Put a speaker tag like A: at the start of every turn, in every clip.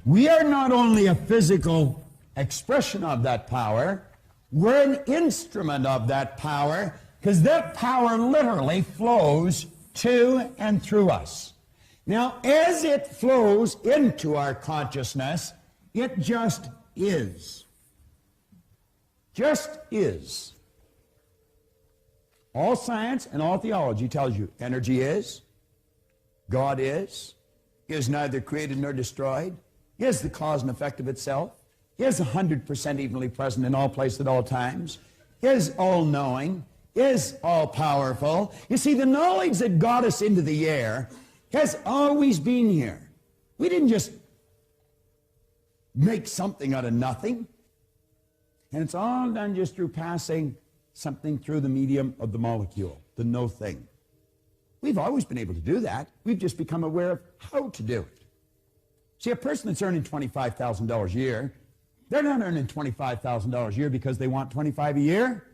A: We are not only a physical expression of that power, we're an instrument of that power, because that power literally flows to and through us. Now, as it flows into our consciousness, it just is. Just is. All science and all theology tells you energy is, God is neither created nor destroyed, is the cause and effect of itself, is 100% evenly present in all places at all times, is all-knowing, is all-powerful. You see, the knowledge that got us into the air has always been here. We didn't just make something out of nothing. And it's all done just through passing something through the medium of the molecule, the no thing. We've always been able to do that. We've just become aware of how to do it. See, a person that's earning $25,000 a year, they're not earning $25,000 a year because they want $25 a year.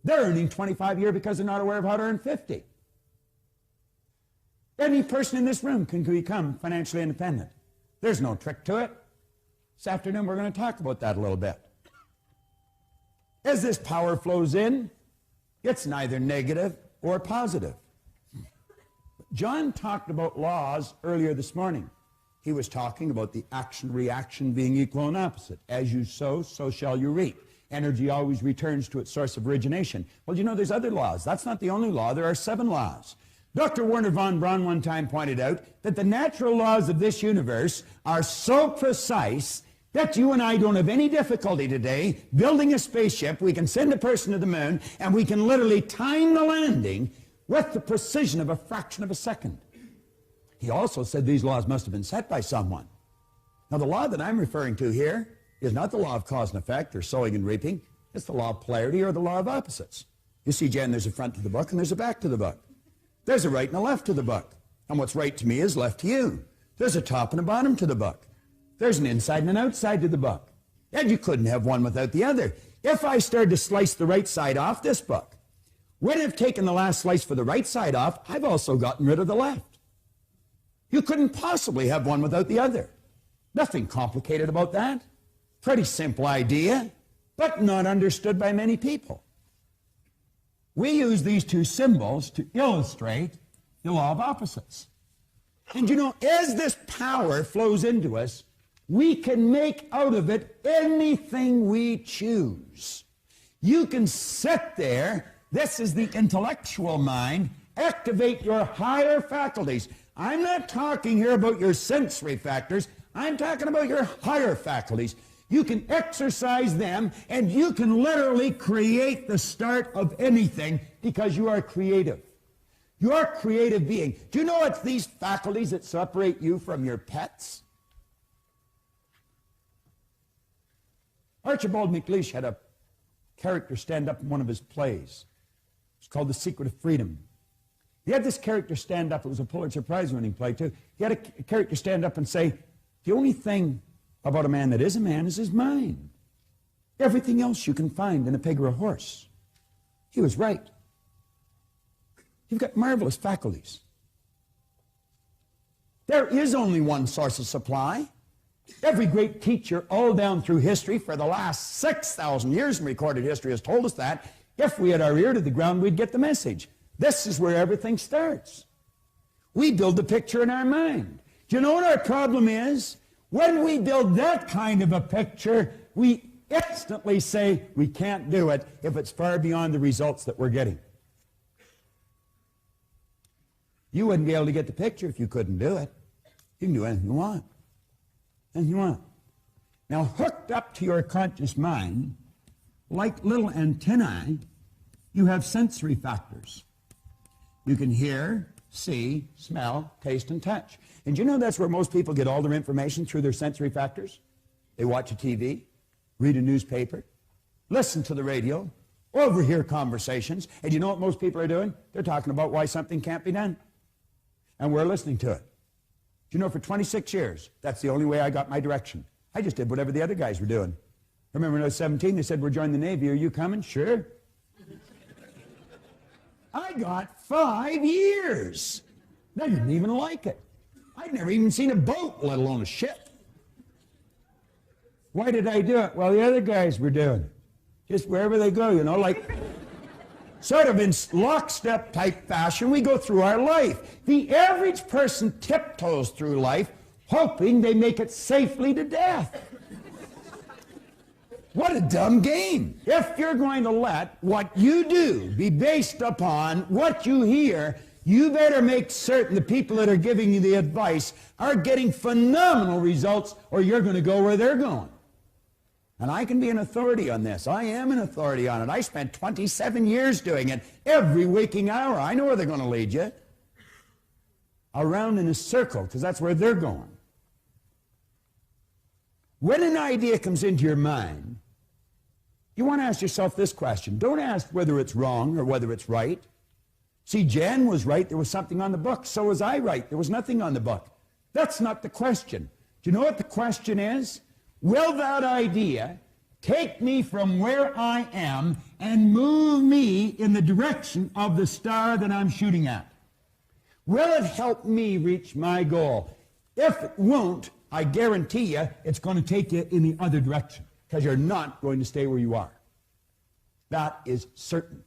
A: They're earning $25 a year because they're not aware of how to earn $50. Any person in this room can become financially independent. There's no trick to it. This afternoon we're going to talk about that a little bit. As this power flows in, it's neither negative or positive. John talked about laws earlier this morning. He was talking about the action-reaction being equal and opposite. As you sow, so shall you reap. Energy always returns to its source of origination. Well, you know, there's other laws. That's not the only law. There are 7 laws. Dr. Werner von Braun one time pointed out that the natural laws of this universe are so precise that you and I don't have any difficulty today building a spaceship. We can send a person to the moon, and we can literally time the landing with the precision of a fraction of a second. He also said these laws must have been set by someone. Now, the law that I'm referring to here is not the law of cause and effect or sowing and reaping. It's the law of polarity or the law of opposites. You see, Jen, there's a front to the book and there's a back to the book. There's a right and a left to the book. And what's right to me is left to you. There's a top and a bottom to the book. There's an inside and an outside to the book. And you couldn't have one without the other. If I started to slice the right side off this book, when I've taken the last slice for the right side off, I've also gotten rid of the left. You couldn't possibly have one without the other. Nothing complicated about that. Pretty simple idea, but not understood by many people. We use these 2 symbols to illustrate the law of opposites. And you know, as this power flows into us, we can make out of it anything we choose. You can sit there, this is the intellectual mind, activate your higher faculties. I'm not talking here about your sensory factors. I'm talking about your higher faculties. You can exercise them, and you can literally create the start of anything because you are creative. You're a creative being. Do you know it's these faculties that separate you from your pets? Archibald MacLeish had a character stand up in one of his plays. It's called The Secret of Freedom. He had this character stand up. It was a Pulitzer Prize-winning play, too. He had a character stand up and say, the only thing about a man that is a man is his mind. Everything else you can find in a pig or a horse. He was right. You've got marvelous faculties. There is only one source of supply. Every great teacher all down through history for the last 6,000 years in recorded history has told us that. If we had our ear to the ground, we'd get the message. This is where everything starts. We build the picture in our mind. Do you know what our problem is? When we build that kind of a picture, we instantly say we can't do it if it's far beyond the results that we're getting. You wouldn't be able to get the picture if you couldn't do it. You can do anything you want. Anything you want. Now, hooked up to your conscious mind, like little antennae, you have sensory factors. You can hear, see, smell, taste, and touch. And you know that's where most people get all their information, through their sensory factors? They watch a TV, read a newspaper, listen to the radio, overhear conversations, and you know what most people are doing? They're talking about why something can't be done. And we're listening to it. Do you know, for 26 years, that's the only way I got my direction. I just did whatever the other guys were doing. I remember when I was 17, they said, we're joining the Navy. Are you coming? Sure. I got 5 years. I didn't even like it. I'd never even seen a boat, let alone a ship. Why did I do it? Well, the other guys were doing it. Just wherever they go, you know, like sort of in lockstep type fashion, we go through our life. The average person tiptoes through life hoping they make it safely to death. What a dumb game. If you're going to let what you do be based upon what you hear, you better make certain the people that are giving you the advice are getting phenomenal results, or you're going to go where they're going. And I can be an authority on this. I am an authority on it. I spent 27 years doing it every waking hour. I know where they're going to lead you. Around in a circle, because that's where they're going. When an idea comes into your mind, you want to ask yourself this question. Don't ask whether it's wrong or whether it's right. See, Jan was right. There was something on the book. So was I right. There was nothing on the book. That's not the question. Do you know what the question is? Will that idea take me from where I am and move me in the direction of the star that I'm shooting at? Will it help me reach my goal? If it won't, I guarantee you it's going to take you in the other direction, because you're not going to stay where you are. That is certain.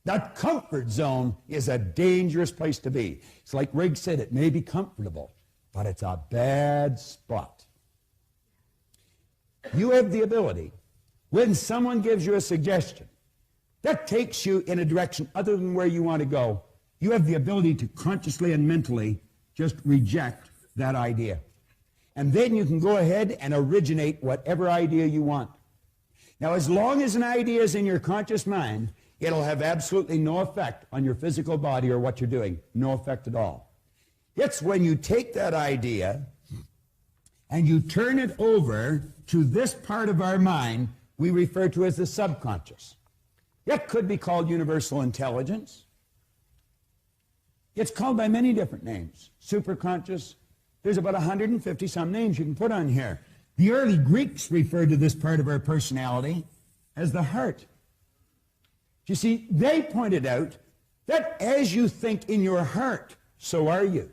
A: That comfort zone is a dangerous place to be. It's like Riggs said, it may be comfortable, but it's a bad spot. You have the ability, when someone gives you a suggestion that takes you in a direction other than where you want to go, you have the ability to consciously and mentally just reject that idea. And then you can go ahead and originate whatever idea you want. Now, as long as an idea is in your conscious mind, it'll have absolutely no effect on your physical body or what you're doing. No effect at all. It's when you take that idea and you turn it over to this part of our mind we refer to as the subconscious. It could be called universal intelligence. It's called by many different names. Superconscious. There's about 150 some names you can put on here. The early Greeks referred to this part of our personality as the heart. You see, they pointed out that as you think in your heart, so are you.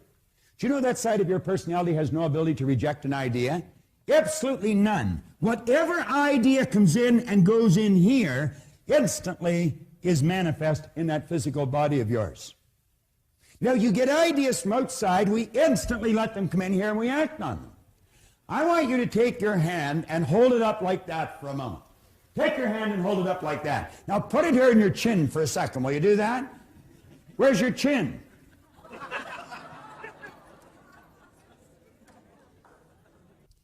A: Do you know that side of your personality has no ability to reject an idea? Absolutely none. Whatever idea comes in and goes in here instantly is manifest in that physical body of yours. Now, you get ideas from outside, we instantly let them come in here and we act on them. I want you to take your hand and hold it up like that for a moment. Take your hand and hold it up like that. Now put it here in your chin for a second. Will you do that? Where's your chin?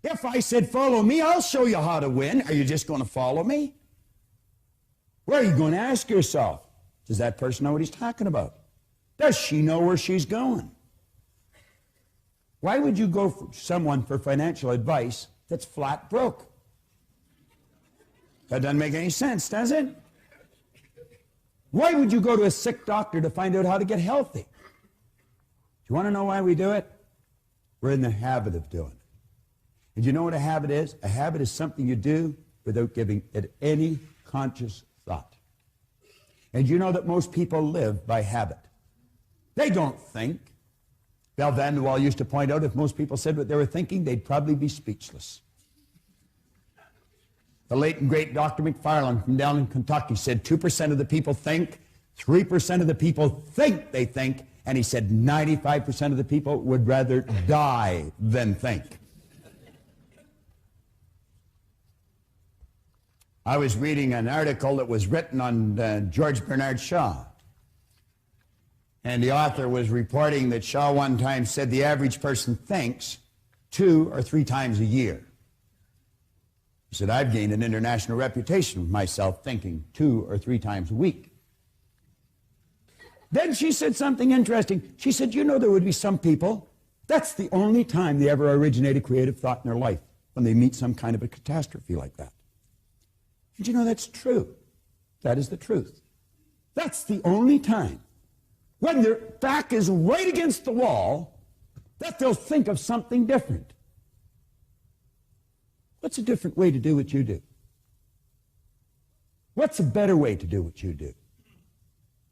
A: If I said, follow me, I'll show you how to win. Are you just going to follow me? Where are you going to ask yourself? Does that person know what he's talking about? Does she know where she's going? Why would you go for someone for financial advice that's flat broke? That doesn't make any sense, does it? Why would you go to a sick doctor to find out how to get healthy? Do you want to know why we do it? We're in the habit of doing it. And you know what a habit is? A habit is something you do without giving it any conscious thought. And you know that most people live by habit. They don't think. Val Van Wall used to point out if most people said what they were thinking, they'd probably be speechless. The late and great Dr. McFarland from down in Kentucky said 2% of the people think, 3% of the people think they think, and he said 95% of the people would rather die than think. I was reading an article that was written on George Bernard Shaw. And the author was reporting that Shaw one time said the average person thinks 2 or 3 times a year. He said, I've gained an international reputation of myself thinking 2 or 3 times a week. Then she said something interesting. She said, you know, there would be some people, that's the only time they ever originate a creative thought in their life, when they meet some kind of a catastrophe like that. And you know, that's true. That is the truth. That's the only time, when their back is right against the wall, that they'll think of something different. What's a different way to do what you do? What's a better way to do what you do?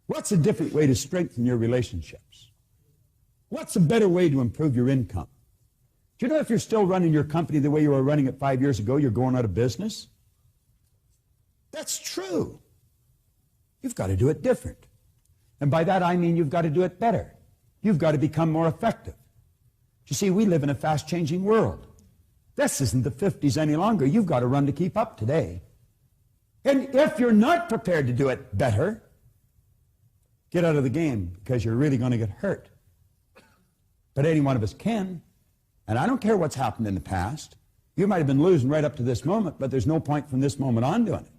A: What's a different way to strengthen your relationships? What's a better way to improve your income? Do you know if you're still running your company the way you were running it 5 years ago, you're going out of business? That's true. You've got to do it different. And by that I mean you've got to do it better. You've got to become more effective. You see, we live in a fast-changing world. This isn't the 50s any longer. You've got to run to keep up today. And if you're not prepared to do it better, get out of the game because you're really going to get hurt. But any one of us can. And I don't care what's happened in the past. You might have been losing right up to this moment, but there's no point from this moment on doing it.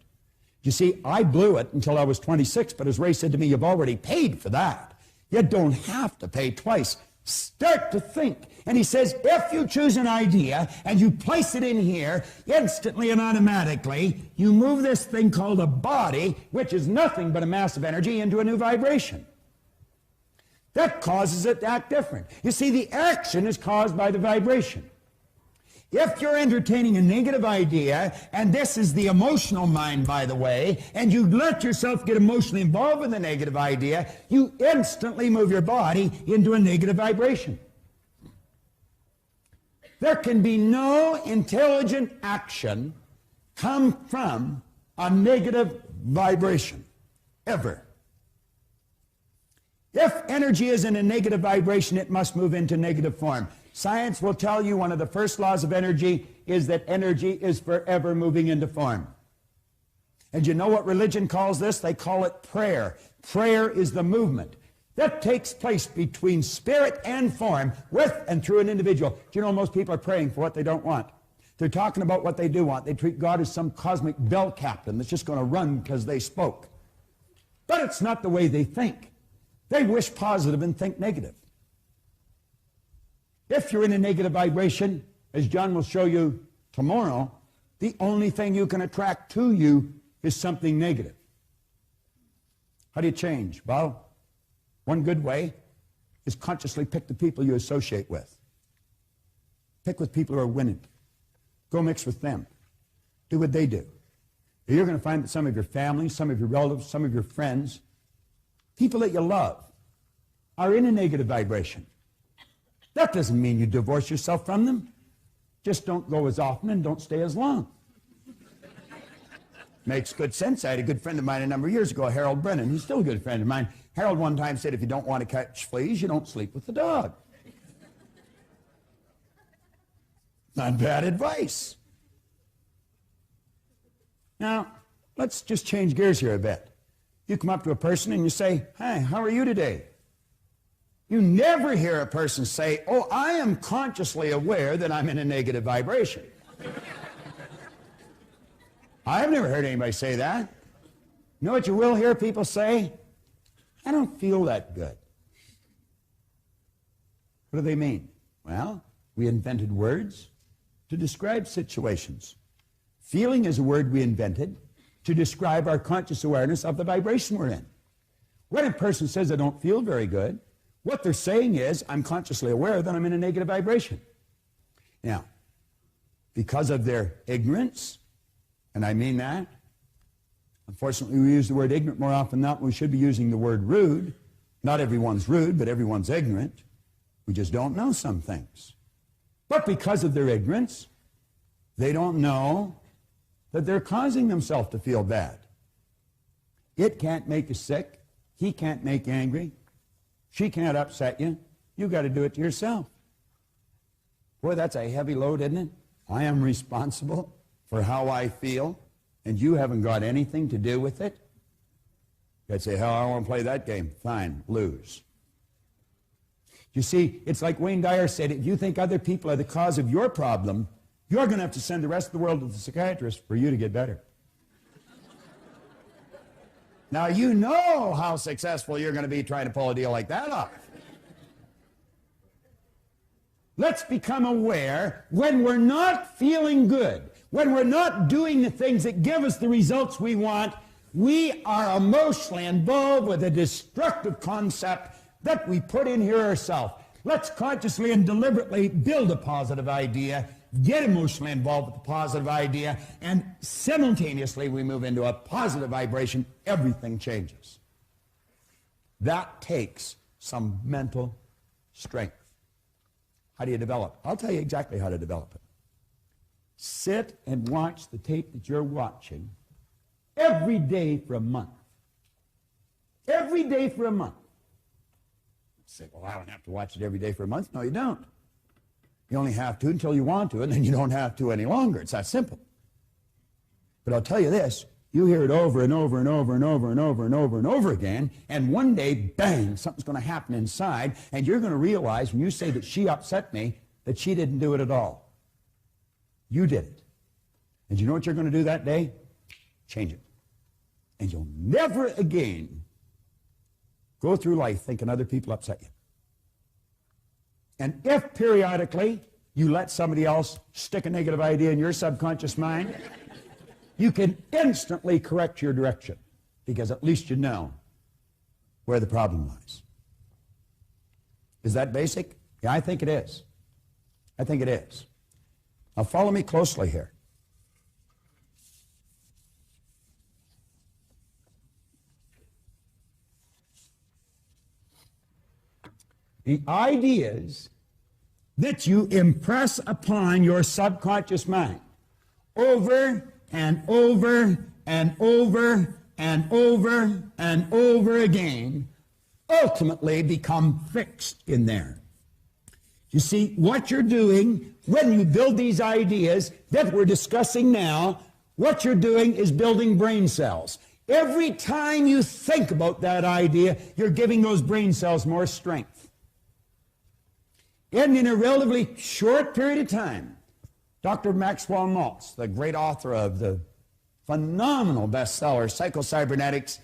A: You see, I blew it until I was 26, but as Ray said to me, you've already paid for that. You don't have to pay twice. Start to think. And he says, if you choose an idea and you place it in here, instantly and automatically, you move this thing called a body, which is nothing but a mass of energy, into a new vibration. That causes it to act different. You see, the action is caused by the vibration. If you're entertaining a negative idea, and this is the emotional mind, by the way, and you let yourself get emotionally involved with the negative idea, you instantly move your body into a negative vibration. There can be no intelligent action come from a negative vibration, ever. If energy is in a negative vibration, it must move into negative form. Science will tell you one of the first laws of energy is that energy is forever moving into form. And you know what religion calls this? They call it prayer. Prayer is the movement that takes place between spirit and form, with and through an individual. Do you know most people are praying for what they don't want? They're talking about what they do want. They treat God as some cosmic bell captain that's just going to run because they spoke. But it's not the way they think. They wish positive and think negative. If you're in a negative vibration, as John will show you tomorrow, the only thing you can attract to you is something negative. How do you change? Well, one good way is consciously pick the people you associate with. Pick with people who are winning. Go mix with them. Do what they do. You're going to find that some of your family, some of your relatives, some of your friends, people that you love, are in a negative vibration. That doesn't mean you divorce yourself from them. Just don't go as often and don't stay as long. Makes good sense. I had a good friend of mine a number of years ago, Harold Brennan. He's still a good friend of mine. Harold one time said, if you don't want to catch fleas, you don't sleep with the dog. Not bad advice. Now, let's just change gears here a bit. You come up to a person and you say, "Hi, how are you today?" You never hear a person say, "Oh, I am consciously aware that I'm in a negative vibration." I've never heard anybody say that. You know what you will hear people say? "I don't feel that good." What do they mean? Well, we invented words to describe situations. Feeling is a word we invented to describe our conscious awareness of the vibration we're in. When a person says, "I don't feel very good," what they're saying is, I'm consciously aware that I'm in a negative vibration. Now, because of their ignorance, and I mean that, unfortunately we use the word ignorant more often than not. We should be using the word rude. Not everyone's rude, but everyone's ignorant. We just don't know some things. But because of their ignorance, they don't know that they're causing themselves to feel bad. It can't make you sick. He can't make you angry. She can't upset you. You've got to do it to yourself. Boy, that's a heavy load, isn't it? I am responsible for how I feel, and you haven't got anything to do with it. You'd say, "Hell, I don't want to play that game." Fine, lose. You see, it's like Wayne Dyer said, if you think other people are the cause of your problem, you're going to have to send the rest of the world to the psychiatrist for you to get better. Now, you know how successful you're going to be trying to pull a deal like that off. Let's become aware when we're not feeling good, when we're not doing the things that give us the results we want, we are emotionally involved with a destructive concept that we put in here ourselves. Let's consciously and deliberately build a positive idea, get emotionally involved with the positive idea, and simultaneously we move into a positive vibration. Everything changes. That takes some mental strength. How do you develop? I'll tell you exactly how to develop it. Sit and watch the tape that you're watching every day for a month. Every day for a month. You say, well, I don't have to watch it every day for a month. No, you don't. You only have to until you want to, and then you don't have to any longer. It's that simple. But I'll tell you this, you hear it over and over and over and over and over and over and over again, and one day, bang, something's going to happen inside, and you're going to realize when you say that she upset me, that she didn't do it at all. You did it. And you know what you're going to do that day? Change it. And you'll never again go through life thinking other people upset you. And if periodically you let somebody else stick a negative idea in your subconscious mind, you can instantly correct your direction because at least you know where the problem lies. Is that basic? Yeah, I think it is. I think it is. Now follow me closely here. The ideas that you impress upon your subconscious mind over and over and over and over and over again ultimately become fixed in there. You see, what you're doing when you build these ideas that we're discussing now, what you're doing is building brain cells. Every time you think about that idea, you're giving those brain cells more strength. And in a relatively short period of time, Dr. Maxwell Maltz, the great author of the phenomenal bestseller, Psycho-Cybernetics,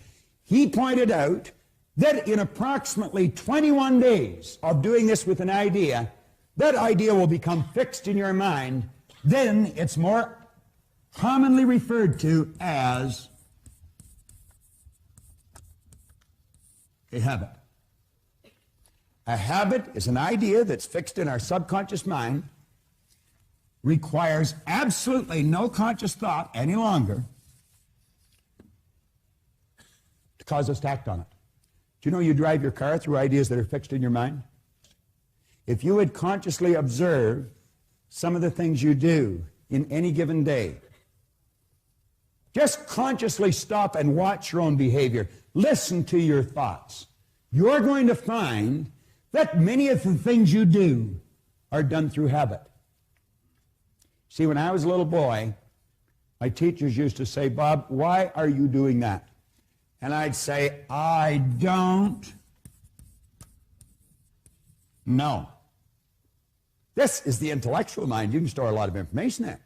A: he pointed out that in approximately 21 days of doing this with an idea, that idea will become fixed in your mind. Then it's more commonly referred to as a habit. A habit is an idea that's fixed in our subconscious mind, requires absolutely no conscious thought any longer to cause us to act on it. Do you know you drive your car through ideas that are fixed in your mind? If you would consciously observe some of the things you do in any given day, just consciously stop and watch your own behavior. Listen to your thoughts. You're going to find that many of the things you do are done through habit. See, when I was a little boy, my teachers used to say, Bob, why are you doing that? And I'd say, I don't know. This is the intellectual mind. You can store a lot of information there.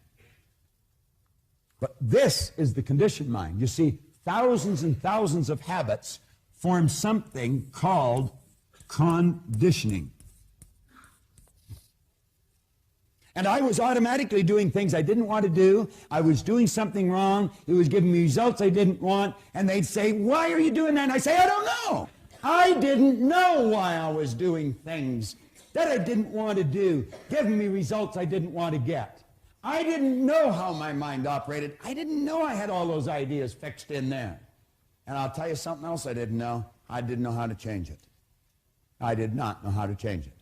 A: But this is the conditioned mind. You see, thousands and thousands of habits form something called conditioning. And I was automatically doing things I didn't want to do. I was doing something wrong. It was giving me results I didn't want. And they'd say, why are you doing that? And I say, I don't know. I didn't know why I was doing things that I didn't want to do, giving me results I didn't want to get. I didn't know how my mind operated. I didn't know I had all those ideas fixed in there. And I'll tell you something else I didn't know. I didn't know how to change it. I did not know how to change it.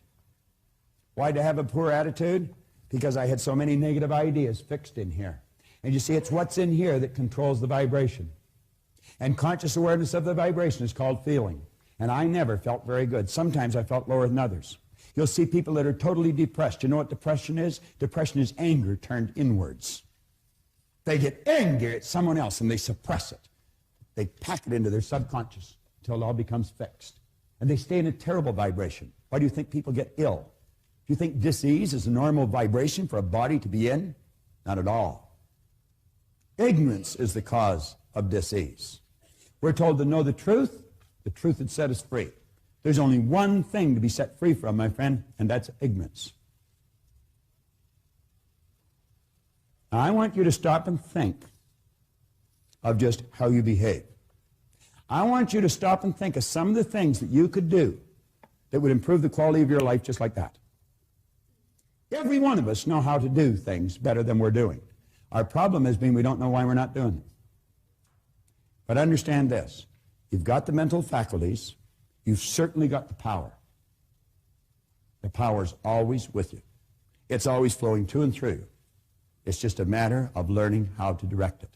A: Why did I have a poor attitude? Because I had so many negative ideas fixed in here. And you see, it's what's in here that controls the vibration. And conscious awareness of the vibration is called feeling. And I never felt very good. Sometimes I felt lower than others. You'll see people that are totally depressed. You know what depression is? Depression is anger turned inwards. They get angry at someone else and they suppress it. They pack it into their subconscious until it all becomes fixed. And they stay in a terrible vibration. Why do you think people get ill? Do you think dis-ease is a normal vibration for a body to be in? Not at all. Ignorance is the cause of dis-ease. We're told to know the truth would set us free. There's only one thing to be set free from, my friend, and that's ignorance. Now, I want you to stop and think of just how you behave. I want you to stop and think of some of the things that you could do that would improve the quality of your life just like that. Every one of us know how to do things better than we're doing. Our problem has been we don't know why we're not doing them. But understand this. You've got the mental faculties. You've certainly got the power. The power's always with you. It's always flowing to and through you. It's just a matter of learning how to direct it.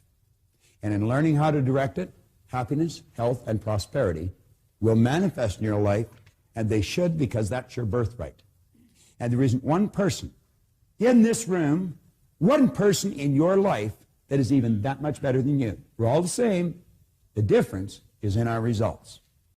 A: And in learning how to direct it, happiness, health, and prosperity will manifest in your life, and they should, because that's your birthright. And there isn't one person in this room, one person in your life that is even that much better than you. We're all the same. The difference is in our results.